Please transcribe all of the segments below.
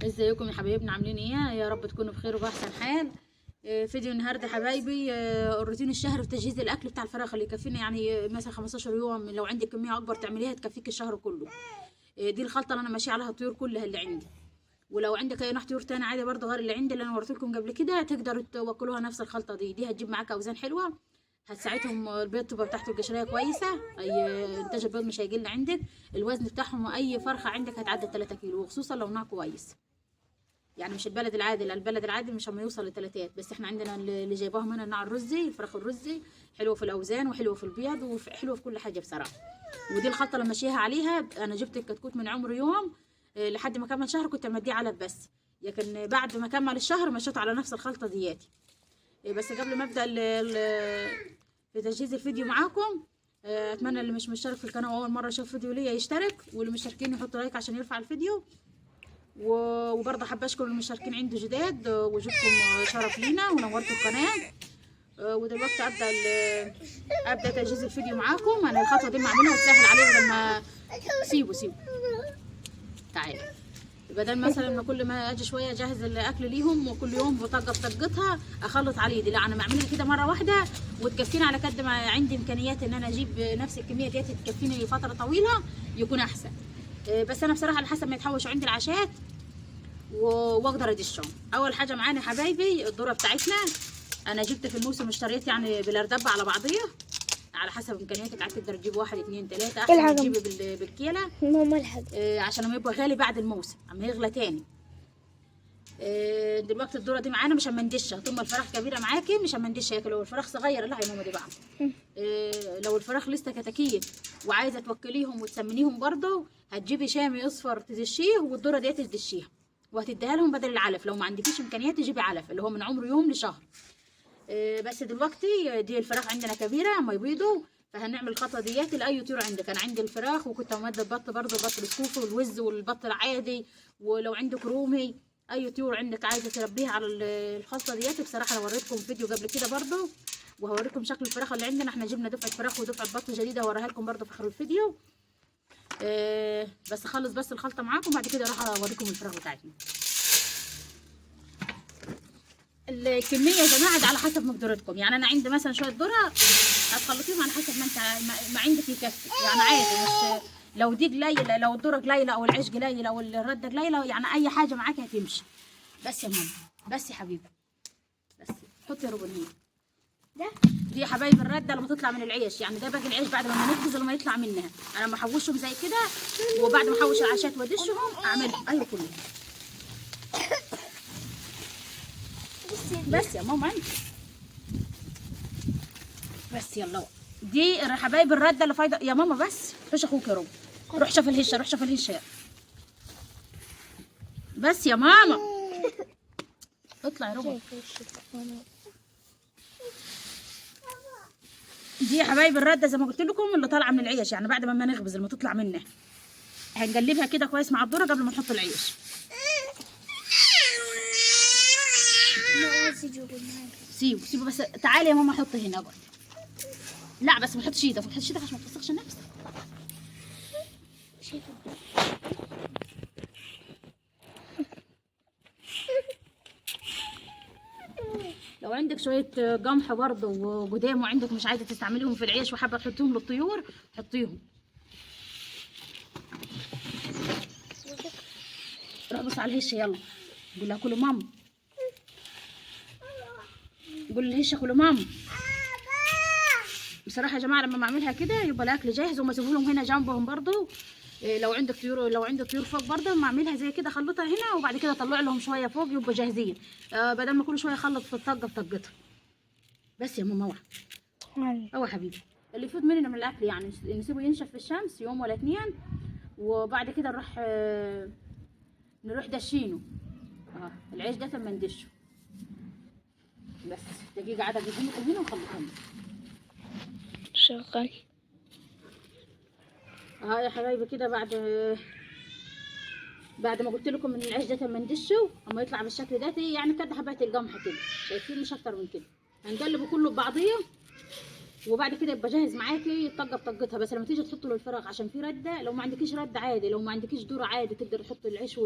ازيكم يا حبايبنا؟ عاملين ايه؟ يا رب تكونوا بخير وبأحسن حال. فيديو النهارده حبايبي، الروتين الشهري في تجهيز الاكل بتاع الفراخ اللي يكفينا، يعني مثلا 15 يوم. لو عندك كميه اكبر تعمليها تكفيك الشهر كله. دي الخلطه اللي انا ماشيه عليها الطيور كلها اللي عندي. ولو عندك اي نوع طيور تاني عادي برضه غير اللي عندي اللي انا وريت لكم قبل كده، تقدروا توكلوها نفس الخلطه دي هتجيب معاك اوزان حلوه. هتساعدهم البيض تبقى بتاعته القشريه كويسه، اي انتاج البيض مش هيقل عندك. الوزن بتاعهم اي فرخه عندك هتعدي 3 كيلو، وخصوصا لو نوع كويس. يعني مش البلد العادي، لا البلد العادي مش هم يوصل لثلاثات، بس احنا عندنا اللي جايباهم هنا النوع الرزي، الفراخ الرزي. حلوه في الاوزان وحلوه في البيض وحلوه في كل حاجه بصراحه. ودي الخلطه اللي ماشيها عليها. انا جبت الكتكوت من عمر يوم لحد ما كمل شهر كنت مديه علف بس. لكن بعد ما كمل الشهر مشيت على نفس الخلطه دياتي. بس قبل ما ابدا في تجهيز الفيديو معاكم، اتمنى اللي مش مشترك في القناه واول مره يشوف فيديو ليا يشترك، واللي مشتركين يحط لايك عشان يرفع الفيديو. وبرضه حابه اشكر المشتركين عندي جداد، وجودكم شرف لينا ونورتوا القناه. ودلوقتي ابدا تجهيز الفيديو معاكم. انا الخطوه دي بعملها تسهل عليا، بدل ما سيبوا تعالى. بدل مثلا ما كل ما اجي شويه اجهز الاكل ليهم، وكل يوم بطاقه بطاقتها اخلط عليه دي، لا انا بعملها كده مره واحده وتكفيني على قد ما عندي امكانيات ان انا اجيب نفس الكميه ديت تكفيني فتره طويله يكون احسن. بس انا بصراحه على حسب ما يتحوش عندي العشات واقدر ادشهم. اول حاجه معانا حبايبي الذره بتاعتنا. انا جبت في الموسم اشتريت يعني بالاردبه على بعضيها، على حسب امكانياتك. عايز تقدر تجيب 1 2 3 احسن ما تجيبي بالكيله. ماما الحق عشان ما يبقى غالي بعد الموسم اما يغلى تاني. دلوقتي الذره دي معانا مش هندشها طول ما الفراخ كبيره معاكي، مش هندشها. لو الفراخ صغيره لا يا ماما دي بقى. لو الفراخ لسه كتاكيت وعايزه توكليهم وتسمنيهم برضه، هتجيبي شامي اصفر تدشيه والذره دي تدشيها وهتديها لهم بدل العلف. لو ما عندكيش امكانيات تجيبي علف اللي هو من عمر يوم لشهر. بس دلوقتي دي الفراخ عندنا كبيره ما يبيضوا، فهنعمل الخطوه ديات لاي طيور عندك. انا عندي الفراخ وكنت مودة البط برضه، البط السكوفي والوز والبط العادي. ولو عندك رومي اي طيور عندك عايزه تربيها على الخلطه ديات. بصراحه انا وريتكم فيديو قبل كده برضه، وهوريكم شكل الفراخ اللي عندنا. احنا جبنا دفعه فراخ ودفعه بط جديده هوريها لكم برضه في اخر الفيديو. بس اخلص بس الخلطه معاكم بعد كده اروح اوريكم الفراخ بتاعتنا. الكميه يا جماعه على حسب مقدرتكم. يعني انا عندي مثلا شويه ذره هتخلطيهم على حسب ما انت ما عندك يكفي. يعني عادي، مش لو دي قليله، لو الذره قليله او العيش قليل او الرده قليله، يعني اي حاجه معاكي هتمشي. بس يا ماما، بس يا حبيبي، بس حطي ربع ده. دي يا حبايبي الرده لما تطلع من العيش، يعني ده باقي العيش بعد ما نخبز لما يطلع منها. انا ما احوشهم زي كده، وبعد ما احوش العشات وادشهم اعملهم. ايوه كله بس يا ماما انت بس. يلا دي يا حبايبي الرده اللي فايضه يا ماما. بس روح اخوك يا رب، روح شوف الهشه، روح شوف الهشه. بس يا ماما اطلع يا رب. دي يا حبايبي الرده زي ما قلت لكم اللي طالعه من العيش، يعني بعد ما نخبز لما تطلع منها هنقلبها كده كويس مع الذره قبل ما نحط العيش. سيبه بس. تعالي يا ماما حطي هنا بقى. لا بس ما تحطش ايدك، ما تحطش ايدك عشان ما توسخش نفسك. لو عندك شويه قمح برضه وقدام وعندك مش عايزه تستعمليهم في العيش وحابه تحطيهم للطيور حطيهم. روح بص على الهشه يلا، قول لها كلوا ماما. قول للهشه كلوا ماما. بصراحه يا جماعه لما بعملها كده يبقى الاكل جاهز، وما اسيبه لهم هنا جنبهم برضه. لو عندك طيور، لو عندك طيور فوق برضه بعملها زي كده، خلطها هنا وبعد كده اطلع لهم شويه فوق يبقوا جاهزين. بدل ما كل شويه اخلط في الطاقه بطاقتها. بس يا ماما اوعى حبيبي. اللي يفوت مننا من الاكل يعني نسيبه ينشف في الشمس يوم ولا 2، وبعد كده نروح دشينه. العيش ده لما ندشه بس دقيقه عاد اجيبهم لكم هنا ونخلطهم. شغال يا حبايبي كده بعد ما قلت لكم ان العيش ده لما ندشه اما يطلع بالشكل ده يعني قد حبايه القمح كده، شايفين؟ مش اكتر من كده. هنقلبه كله ببعضيه وبعد كده يبقى جاهز معاكي طقه بطقتها. بس لما تيجي تحطه للفراخ عشان في رده، لو ما عندكيش رده عادي، لو ما عندكيش ذره عادي تقدر تحطي العيش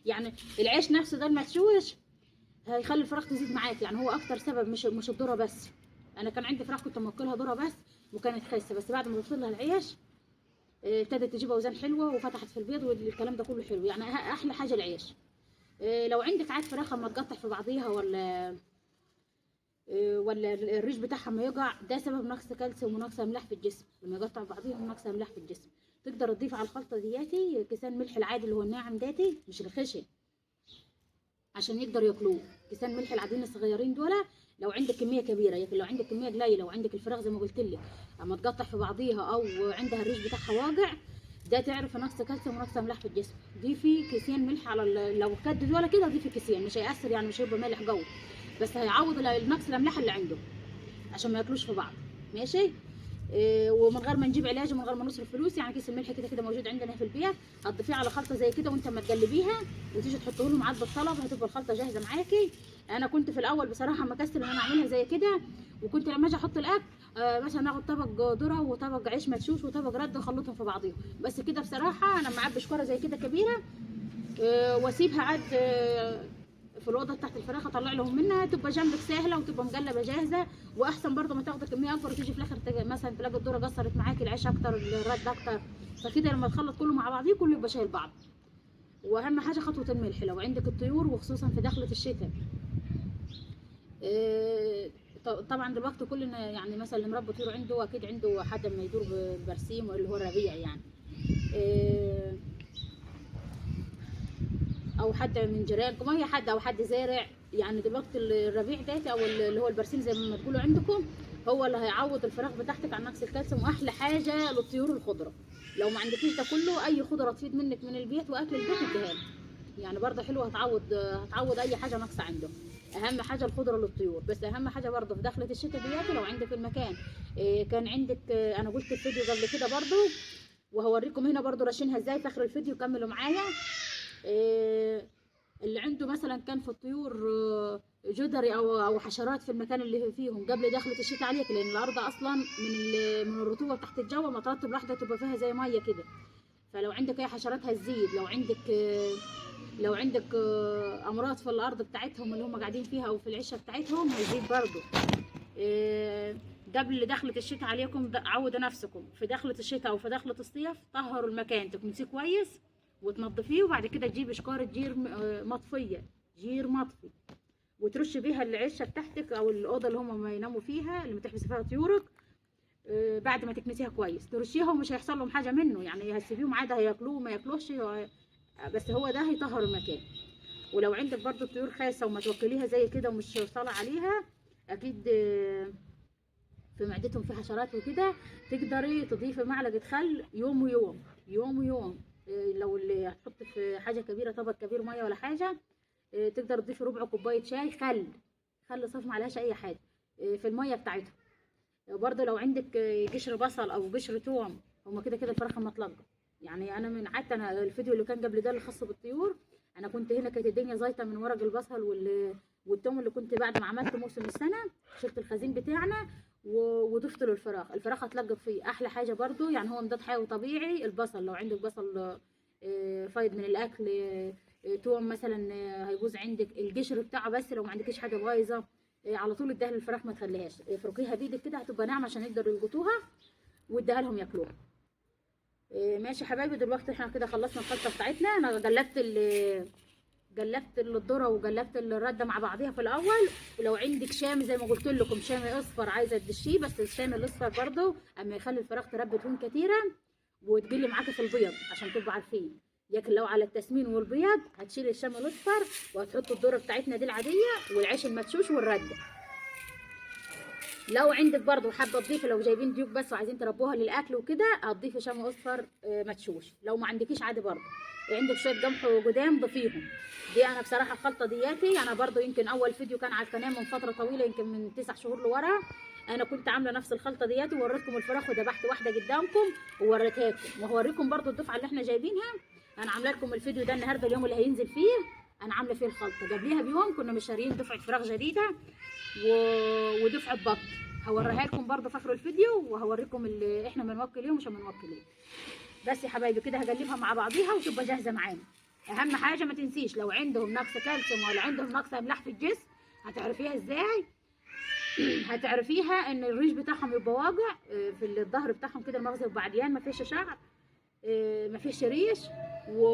يعني العيش نفسه ده المدشوش هيخلي الفراخ تزيد معاك، يعني هو اكتر سبب، مش الذره بس. انا كان عندي فراخ كنت موكلها ذره بس وكانت خاسه، بس بعد ما ضفت لها العيش ابتدت تجيب اوزان حلوه وفتحت في البيض والكلام ده كله حلو. يعني احلى حاجه العيش. لو عندك عاد فراخ اما تقطع في بعضيها ولا الريش بتاعها ما يقع، ده سبب نقص كالسيوم ونقص املاح في الجسم. لما يقطع بعضيهم نقص املاح في الجسم. تقدر تضيف على الخلطه دياتي كيسان ملح العادي اللي هو الناعم داتي، مش الخشن، عشان يقدر ياكلوه. كيسان ملح العاديين الصغيرين دول لو عندك كميه كبيره، لكن لو عندك كميه قليله وعندك الفراخ زي ما قلت لك اما تقطع في بعضيها او عندها الريش بتاعها واقع، ده تعرف نقص كالسيوم ونقص املاح في الجسم. ضيفي كيسين ملح على لو كد ولا كده ضيفي كيسين، مش هيأثر يعني، مش هيبقى مالح قوي، بس هيعوض النقص الاملاح اللي عنده عشان ما ياكلوش في بعض. ماشي. ومن غير ما نجيب علاج ومن غير ما نصرف فلوس، يعني كيس الملح كده كده موجود عندنا في البيت، هتضيفيه على خلطه زي كده وانت ما تقلبيها وتيجي تحطه لهم عدد الطلب، هتبقى الخلطه جاهزه معاكي. انا كنت في الاول بصراحه مكسل ان انا اعملها زي كده، وكنت لما اجي احط الاكل مثلا اخد طبق ذره وطبق عيش مدشوش وطبق رد واخلطهم في بعضيهم بس كده. بصراحه انا معبي شكاره زي كده كبيره واسيبها عاد في الاوضه بتاعت الفراخ، اطلع لهم منها تبقى جنبك سهله وتبقى مقلبه جاهزه. واحسن برضه ما تاخدي كميه اكبر وتيجي في الاخر مثلا تلاقي الذره قصرت معاكي، العيش اكتر، الرد اكتر. فكده لما تخلط كله مع بعضيه كله يبقى شايل بعض. واهم حاجه خطوه الملح لو عندك الطيور وخصوصا في دخله الشتاء. طبعا دلوقتي كلنا يعني مثلا اللي مربي طيور عنده اكيد عنده حد ما يدور بالبرسيم اللي هو الربيع يعني، او حد من جيرانكم، اي حد او حد زارع. يعني دلوقتي الربيع ده او اللي هو البرسيم زي ما تقولوا عندكم، هو اللي هيعوض الفراخ بتاعتك عن نقص الكالسيوم. واحلى حاجه للطيور الخضره. لو ما عندكيش ده كله، اي خضره تفيد منك من البيت واكل البيت اديها له. يعني برضه حلوه، هتعوض اي حاجه ناقصه عنده. اهم حاجه الخضره للطيور. بس اهم حاجه برضه في دخله الشتاء دياتي لو عندك المكان كان عندك انا قلت في فيديو قبل كده برضه، وهوريكم هنا برضه راشينها ازاي في اخر الفيديو، كملوا معايا. اللي عنده مثلا كان في الطيور جدري او حشرات في المكان اللي فيهم قبل دخلة الشتاء عليك، لان الارض اصلا من الرطوبه تحت الجو ما ترطب لوحدها تبقى فيها زي ميه كده. فلو عندك اي حشرات هتزيد، لو عندك امراض في الارض بتاعتهم اللي هم قاعدين فيها او في العشه بتاعتهم هيزيد برضه. قبل دخلة الشتاء عليكم عودوا نفسكم في دخلة الشتاء او في دخلة الصيف، طهروا المكان تكنسيه كويس وتنضفيه، وبعد كده تجيب شكارة جير مطفيه، جير مطفي، وترش بيها العشه بتاعتك او الاوضه اللي هم ما يناموا فيها اللي بتحبسي فيها طيورك. بعد ما تكنسيها كويس ترشيها ومش هيحصل لهم حاجه منه، يعني هتسيبيهم عادي هياكلوه ما ياكلوش، بس هو ده هيطهر المكان. ولو عندك برضو طيور خاسه وما توكليها زي كده ومش طالع عليها اكيد في معدتهم في حشرات وكده، تقدري تضيفي معلقه خل يوم ويوم، يوم ويوم. لو اللي هتحط في حاجه كبيره طبق كبير ميه ولا حاجه، تقدر تضيفي ربع كوبايه شاي خل صف، ما عليهاش اي حاجه في الميه بتاعتها. برضه لو عندك قشر بصل او قشر توم، هما كده كده الفراخ مطلقه. يعني انا من حتى انا الفيديو اللي كان قبل ده اللي خاص بالطيور، انا كنت هنا كانت الدنيا زيطه من ورق البصل والتوم اللي كنت بعد ما عملت موسم السنه شلت الخزين بتاعنا وضفت له الفراخ هتلقط فيه احلى حاجه برضو. يعني هو مضاد حيوي طبيعي. البصل لو عندك بصل فايض من الاكل، توم مثلا هيبوظ عندك القشر بتاعه، بس لو ما عندكيش حاجه بايظه على طول اديها للفراخ ما تخليهاش، افركيها بايدك كده هتبقى ناعمه عشان يقدروا يلقطوها واديها لهم ياكلوها. ماشي حبايبي، دلوقتي احنا كده خلصنا الخلطه بتاعتنا. انا قلبت الذره وقلبت الرده مع بعضيها في الاول. ولو عندك شامي زي ما قلت لكم، شامي اصفر عايزه تدشيه، بس الشامي الاصفر برضه اما يخلي الفراخ تربي دهون كتيره وتقلي معاكي في البيض عشان تبقوا عارفين. لكن لو على التسمين والبيض هتشيل الشامي الاصفر وهتحطوا الذره بتاعتنا دي العاديه والعيش المدشوش والرده. لو عندك برضو حابه تضيفي، لو جايبين ديوك بس وعايزين تربوها للاكل وكده، هتضيفي شامي اصفر مدشوش. لو ما عندكيش عادي برضو عندك شويه قمح قدام ضيفيهم. دي انا بصراحه الخلطه دياتي انا برضو يمكن اول فيديو كان على القناه من فتره طويله، يمكن من 9 شهور لورا، انا كنت عامله نفس الخلطه دياتي ووريتكم الفراخ وذبحت واحده قدامكم ووريتها لكم، وهوريكم برضو الدفعه اللي احنا جايبينها. انا عامله لكم الفيديو ده النهارده اليوم اللي هينزل فيه، انا عامله فيه الخلطه. قبليها بيوم كنا مشاريين دفعه فراخ جديده ودفعه بط، هوريها لكم برضه في اخر الفيديو، وهوريكم اللي احنا بنوكل ايه ومش بنوكل ايه. بس يا حبايبي كده هقلبها مع بعضيها وتبقى جاهزه معانا. اهم حاجه ما تنسيش لو عندهم نقص كالسيوم ولا عندهم نقص املاح في الجسم، هتعرفيها ازاي؟ هتعرفيها ان الريش بتاعهم يبقى واقع في الظهر بتاعهم كده، المغزى يبقى عريان، ما فيش شعر، ما فيش ريش، و...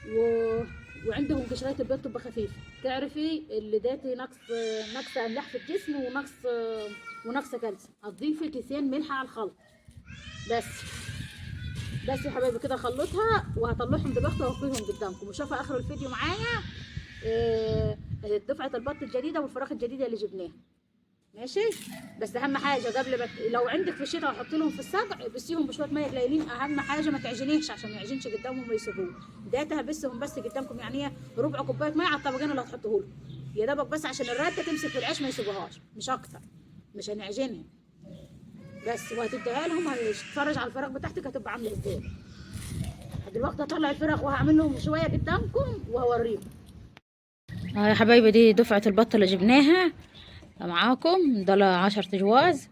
و... وعندهم قشرات البيض تبقى خفيفه. تعرفي اللي داتي نقص املاح في الجسم ونقص كالسيوم. هتضيفي كيسين ملح على الخلط بس يا حبايبي كده. خلطها وهطلعهم دلوقتي واوفيهم قدامكم، وشوفوا اخر الفيديو معايا دفعه البط الجديده والفراخ الجديده اللي جبناها. ماشي. بس اهم حاجه قبل لو عندك في الشتاء وحط لهم في السقع بسيهم بشويه ميه قليلين. اهم حاجه ما تعجنيش عشان ما يعجنش قدامهم ويسيبوه. ديتها بسهم بس قدامكم، يعني ربع كوبايه ميه على الطبقين اللي هتحطوه له يا دوبك، بس عشان الرده تمسك في العيش ما يسيبوهاش، مش اكتر، مش هنعجنها بس. وهتديها لهم، هتتفرج على الفراخ بتاعتك هتبقى عامله ازاي. دلوقتي هطلع الفراخ وهعمل لهم شويه قدامكم وهوريكم. يا حبايبي دي دفعه البط اللي جبناها معاكم، دول 10 جواز،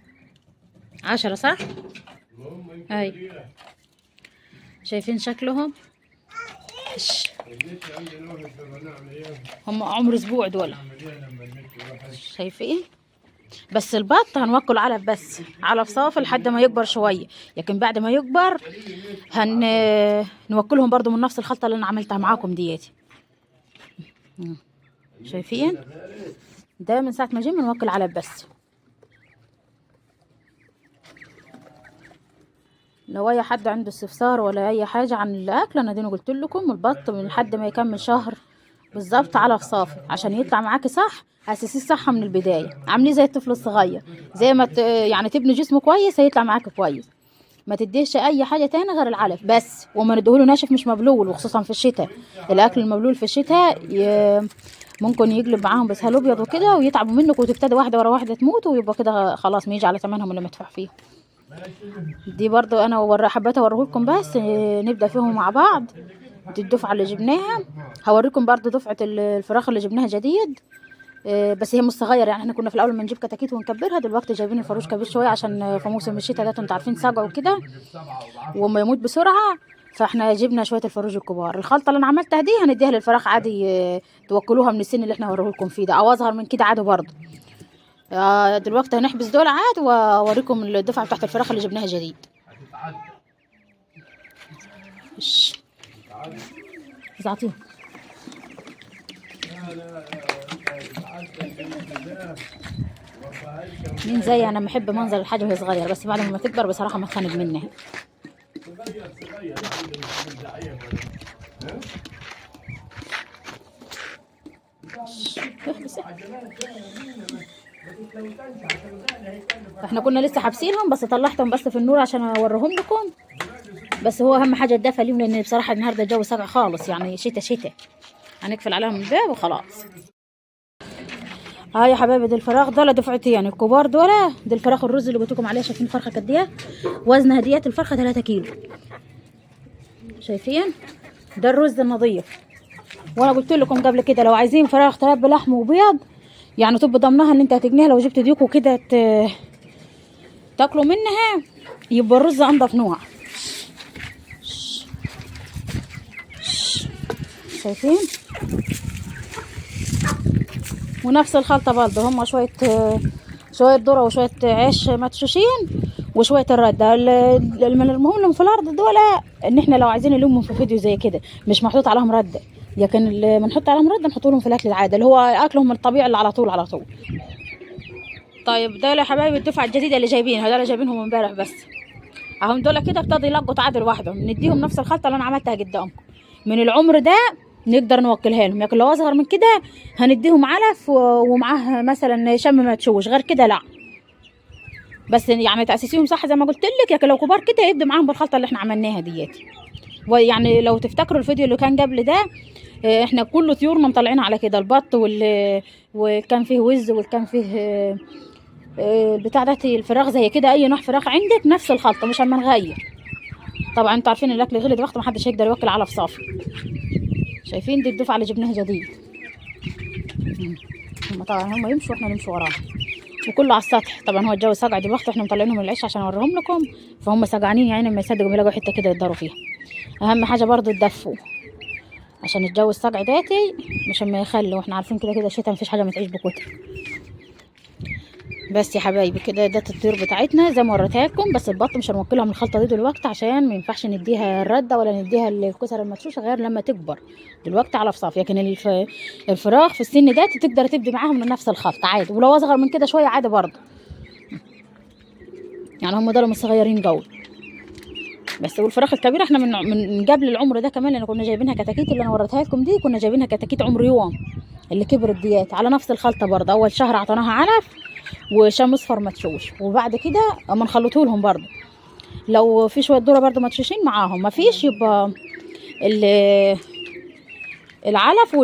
10 صح؟ هاي شايفين شكلهم؟ هم عمر اسبوع دول، شايفين؟ بس البط هنوكل علف، بس علف صافي لحد ما يكبر شويه، لكن بعد ما يكبر نوكلهم برضو من نفس الخلطه اللي انا عملتها معاكم دياتي. شايفين؟ ده من ساعه ما جينا نوكل علف بس. لو اي حد عنده استفسار ولا اي حاجه عن الاكل، انا دينا قلت لكم البط من لحد ما يكمل شهر بالظبط علف صافي عشان يطلع معاكي صح. اساسيه صحه من البدايه، عامليه زي الطفل الصغير، زي ما يعني تبني جسمه كويس هيطلع معاكي كويس. ما تديش اي حاجه تاني غير العلف بس، وما ندهوله ناشف مش مبلول، وخصوصا في الشتاء. الاكل المبلول في الشتاء ممكن يقلب معاهم بسهل ابيض وكده ويتعبوا منك، وتبتدي واحده ورا واحده تموت، ويبقى كده خلاص ما يجي على ثمنهم اللي مدفوع فيه. دي برضو انا حبيت اوريهولكم بس نبدا فيهم مع بعض. دي الدفعه اللي جبناها. هوريكم برضو دفعه الفراخ اللي جبناها جديد، بس هي مش صغيره، يعني احنا كنا في الاول بنجيب كتاكيت ونكبرها، دلوقتي جايبين الفروج كبير شويه عشان في موسم الشتاء ده انتوا عارفين سقع وكده وما يموت بسرعه، فاحنا جبنا شويه الفروج الكبار. الخلطه اللي انا عملتها دي هنديها للفراخ عادي، توكلوها من السن اللي احنا هوريهولكم فيه ده، او اصغر من كده عادي برضو. دلوقتي هنحبس دول عاد واوريكم الدفعه بتاعت الفراخ اللي جبناها جديد. زعطيهم مين زي انا بحب منظر الحاجه وهي صغيره، بس بعد ما تكبر بصراحه ما اتخانق منها. احنا كنا لسه حابسينهم بس طلعتهم بس في النور عشان اوريهم لكم، بس هو اهم حاجه الدفى ليهم، لان بصراحه النهارده الجو ساقع خالص، يعني شتاء هنقفل عليهم الباب وخلاص. يا حبايبي دي الفراخ دول دفعتي يعني الكبار دول. دي الفراخ الرز اللي قلت لكم عليها، شايفين الفرخه قد ايه؟ وزنها ديت الفرخه 3 كيلو. شايفين؟ ده الرز النظيف. وانا قلت لكم قبل كده لو عايزين فراخ تلبي لحم وبيض، يعني تبقى ضمنها ان انت هتجنيها، لو جبت ديك وكده تاكلوا منها، يبقى الرز انضف نوع. شايفين؟ ونفس الخلطه برضه، هم شويه ذره وشويه عيش مدشوشين وشويه الرده. المهم لهم في الارض دول ان احنا لو عايزين نلومهم في فيديو زي كده مش محطوط عليهم رده، لكن اللي بنحط عليهم رده نحط لهم في الاكل العادي اللي هو اكلهم الطبيعي اللي على طول. طيب دول يا حبايبي الدفعه الجديده اللي جايبينها، جايبينهم امبارح بس اهم. دول كده ابتدوا يلقوا تعادل لوحدهم، نديهم نفس الخلطه اللي انا عملتها قدامكم. من العمر ده نقدر نوكلها لهم، لكن لو اصغر من كده هنديهم علف ومعاه مثلا شم ما تشوش، غير كده لا. بس يعني تاسسيهم صح زي ما قلت لك، لكن لو كبار كده يبدوا معاهم بالخلطه اللي احنا عملناها ديت. ويعني لو تفتكروا الفيديو اللي كان قبل ده، احنا كله طيورنا مطلعين على كده، البط وكان فيه وز وكان فيه البتاع ده الفراخ زي كده، اي نوع فراخ عندك نفس الخلطه مش اما نغير. طبعا انتوا عارفين الاكل غلي دلوقتي ما حدش هيقدر يوكل علف صافي. شايفين دي الدفعه اللي جبناها جديد. هم طبعا هم يمشوا واحنا نمشي وراهم، وكله على السطح. طبعا هو الجو ساقع دلوقتي، احنا مطلعينهم العيش عشان اوريهم لكم، فهم سقعانين يعني ما يصدقوا يلاقوا حته كده يقدروا فيها. اهم حاجه برضو تدفوا عشان الجو الصقع داتي مش ما يخلي، واحنا عارفين كده كده الشتا مفيش حاجه ما تعيش بكتر. بس يا حبايبي كده ده الطيور بتاعتنا زي ما وريتها لكم. بس البط مش هنوكلها من الخلطه دي دلوقتي عشان ما ينفعش نديها الرده ولا نديها الكسر المدشوشه غير لما تكبر دلوقتي على فصاف. لكن الفراخ في السن ده تقدر تبدي معاهم من نفس الخلطه عادي، ولو اصغر من كده شويه عادي برضه، يعني هم دول صغيرين قوي. بس والفراخ الكبيره احنا من قبل العمر ده كمان، لان كنا جايبينها كتاكيت اللي انا وريتها لكم دي، كنا جايبينها كتاكيت عمر يوم اللي كبرت ديات على نفس الخلطه برضه. اول شهر اعطيناها علف وشام اصفر مدشوش، وبعد كده اما نخلطه لهم برضه لو في شويه ذره برضه مدشوشين معاهم، ما فيش يبقى العلف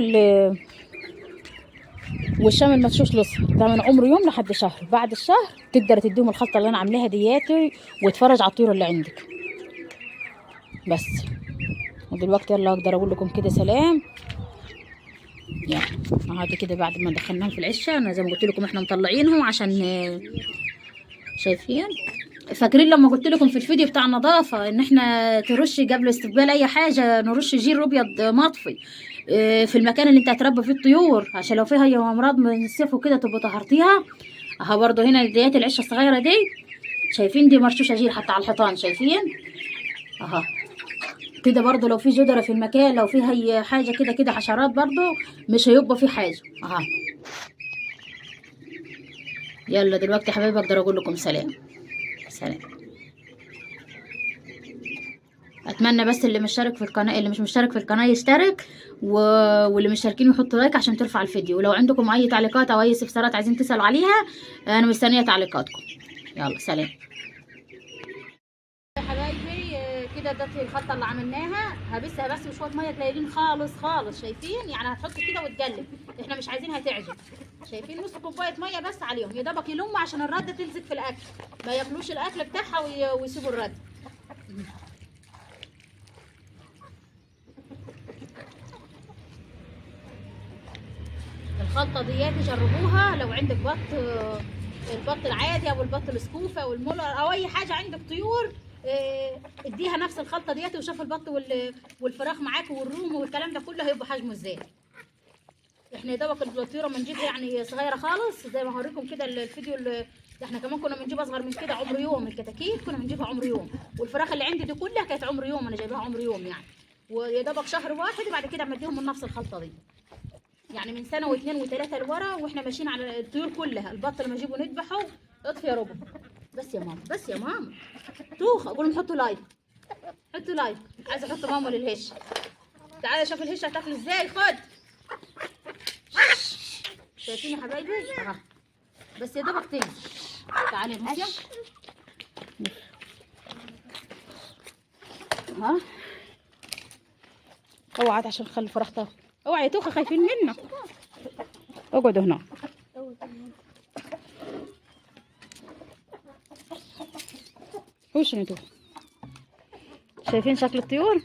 والشام المدشوش الاصفر ده من عمر يوم لحد شهر. بعد الشهر تقدر تديهم الخلطه اللي انا عاملاها دياتي وتفرج على الطيور اللي عندك بس. ودلوقتي يلا اقدر اقول لكم كده سلام. يعني هادي كده بعد ما دخلناهم في العشه، انا زي ما قلت لكم احنا مطلعينهم عشان شايفين. فاكرين لما قلت لكم في الفيديو بتاع النظافه ان احنا ترشي قبل استقبال اي حاجه، نرش جير ابيض مطفي في المكان اللي انت هتربي فيه الطيور عشان لو فيها اي امراض من الصيف وكده تبقى طهرتيها. اها برضو هنا ديات العشه الصغيره دي شايفين دي مرشوشه جير حتى على الحيطان شايفين اها كده. برضو لو في جدرة في المكان، لو فيها اي حاجه كده كده حشرات برضو مش هيبقى في حاجه اها. يلا دلوقتي يا حبايبي اقدر اقول لكم سلام. سلام. اتمنى بس اللي مشترك في القناه، اللي مش مشترك في القناه يشترك واللي مشتركين يحطوا لايك عشان ترفع الفيديو. ولو عندكم اي تعليقات او اي استفسارات عايزين تسالوا عليها انا مستنيه تعليقاتكم. يلا سلام يا حبايبي. كده ده الخلطه اللي عملناها هبسها بس بشويه ميه قليلين خالص خالص شايفين، يعني هتحط كده وتقلب، احنا مش عايزينها تعجن. شايفين نص كوبايه ميه بس عليهم يا دوبك يلموا عشان الرده تلزق في الاكل، ما ياكلوش الاكل بتاعها ويسيبوا الرده. الخلطه ديات جربوها لو عندك البط العادي او البط السكوفه او المولر او اي حاجه عندك طيور، اديها نفس الخلطه ديت وشوف البط والفراخ معاك والروم والكلام ده كله هيبقى حجمه ازاي. احنا يا دوبك الطيوره بنجيبها يعني صغيره خالص زي ما هوريكم كده الفيديو اللي احنا كمان كنا بنجيبها اصغر من كده عمر يوم. الكتاكيت كنا بنجيبها عمر يوم، والفراخ اللي عندي دي كلها كانت عمر يوم، انا جايباها عمر يوم يعني، ويا دوبك شهر واحد وبعد كده بديهم من نفس الخلطه دي، يعني من سنه واثنين وثلاثه لورا واحنا ماشيين على الطيور كلها. البط لما نجيبه نذبحه اطفي يا ربع. بس يا ماما بس يا ماما توخ اقول لهم حطوا لايك، حطوا لايك. عايزه احط ماما للهش. تعالى شوف الهش هتاكل ازاي. خد شايفين يا حبايبي اهو بس يا دوبك تاني. تعالي نهش ها اوعى عشان خلي الفراخ تاكل. اوعى يا توخه خايفين منك. اقعدوا هنا. وش انتوا شايفين شكل الطيور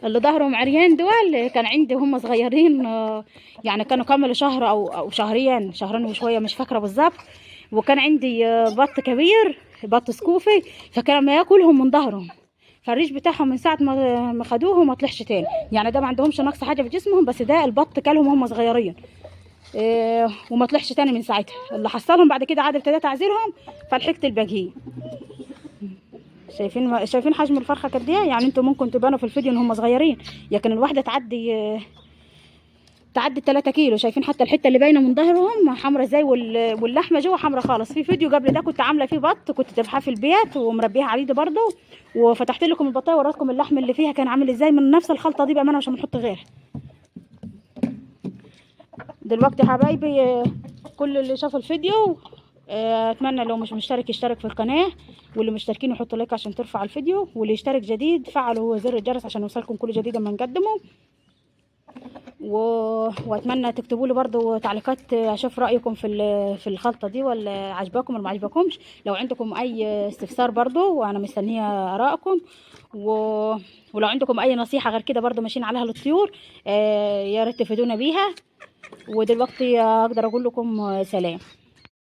اللي ظهرهم عريان دول؟ كان عندي هم صغيرين يعني كانوا كملوا شهر او شهرين وشويه مش فاكره بالظبط. وكان عندي بط كبير بط سكوفي، فكان ما ياكلهم من ظهرهم، فالريش بتاعهم من ساعه ما خدوه وما طلعش تاني. يعني ده ما عندهمش نقص حاجه في جسمهم، بس ده البط كلهم هم صغيرين وما طلعش تاني من ساعتها. اللي حصلهم بعد كده عاد ابتديت اعزلهم فلحقت الباقيين. شايفين حجم الفرخه قد ايه؟ يعني انتوا ممكن تبانوا في الفيديو ان هم صغيرين، لكن الواحده تعدي 3 كيلو. شايفين حتى الحته اللي باينه من ظهرهم حمرا ازاي واللحمه جوه حمرا خالص. في فيديو قبل ده كنت عامله فيه بط كنت ذبحاه في البيت ومربيها على ايدي برده، وفتحت لكم البطايه ووريتكم اللحم اللي فيها كان عامل ازاي من نفس الخلطه دي بامانه، مش هنحط غيرها. دلوقتي يا حبايبي كل اللي شافوا الفيديو اتمنى لو مش مشترك يشترك في القناه، واللي مشتركين يحطوا لايك عشان ترفع الفيديو، واللي يشترك جديد فعلوا زر الجرس عشان يوصلكم كل جديد لما نقدمه. واتمنى تكتبوا لي برضو تعليقات اشوف رايكم في الخلطه دي، ولا عجباكم ولا ما عجباكمش. لو عندكم اي استفسار برضو وانا مستنيه ارائكم، ولو عندكم اي نصيحه غير كده برضو ماشيين عليها للطيور يا ريت تفيدونا بيها. ودلوقتي اقدر اقول لكم سلام.